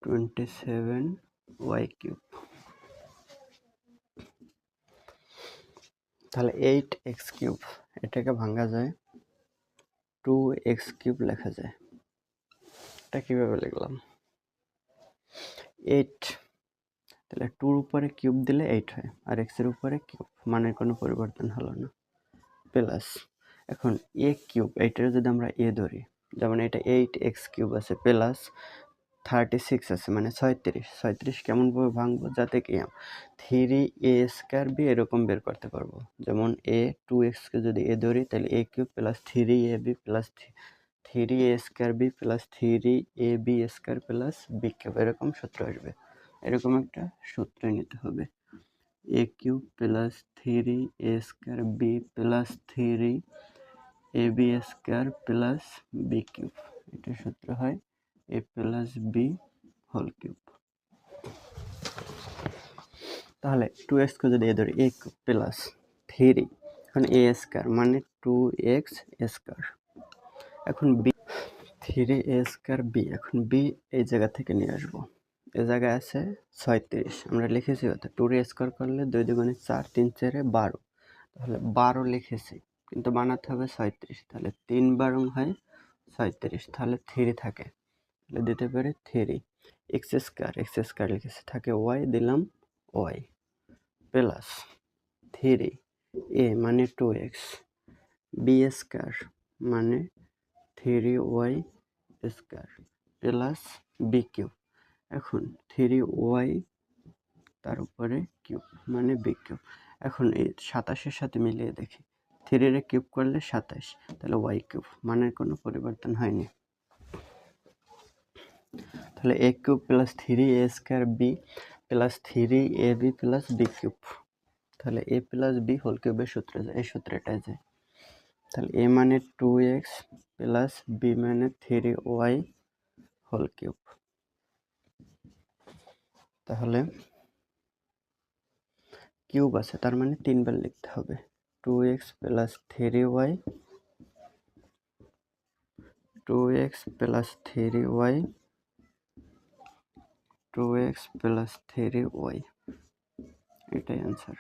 27y³ তাহলে 8x³ এটাকে ভাঙা যায় 2x³ লেখা যায়। এটা কিভাবে লিখলাম? 8 তাহলে 2 এর উপরে কিউব দিলে 8 হয়, আর x এর উপরে কিউব, মানে কোনো পরিবর্তন হলো না, প্লাস এখন a³ এটার যদি আমরা a ধরি, যেমন এটা 8x³ আছে প্লাস 36 আছে মানে 36 কেমন ভাবে ভাঙবো যাতে কি 3a² এরকম বের করতে পারবো। যেমন a2x কে যদি a ধরি তাহলে a³ plus 3ab plus 3a² b plus 3ab² plus b³ এরকম সূত্র আসবে। এরকম একটা সূত্র নিতে হবে, a³ plus 3a² b plus 3ab² plus b³, এটা সূত্র হয় a plus b whole cube. তাহলে 2x কে যদি a ধরি a³ প্লাস 3 এখন a² মানে 2x², এখন b 3a² b, এখন b এই জায়গা থেকে নিয়ে আসবো, এই জায়গায় আছে 36, আমরা লিখেছি কত 2 করলে 2 দুগুণে 4 3 4 12, তাহলে 12 লিখেছি কিন্তু বানাতে হবে 36, তাহলে 3 12 হয় 36, তাহলে 3 থাকে, তাহলে দিতে পারে 3 x² লিখেছি থাকে y দিলাম y প্লাস 3 a মানে 2x b² মানে 3y² প্লাস b³ এখন 3y তার উপরে কিউব মানে b³। এখন এই 27-এর সাথে মিলিয়ে দেখি, 3 এর কিউব করলে 27, তাহলে y³ মানে কোনো পরিবর্তন হয়নি। তাহলে a³ plus 3a² b plus 3ab plus b³, তাহলে a প্লাস b হোল কিউবের সূত্রে যায়, এই সূত্রটায় যায়। তাহলে a মানে 2x প্লাস b মানে 3y হোল কিউব, তাহলে কিউব আছে তার মানে 3 বার লিখতে হবে, 2x plus 3y 2x plus 3y 2x plus 3y, এটাই অ্যান্সার।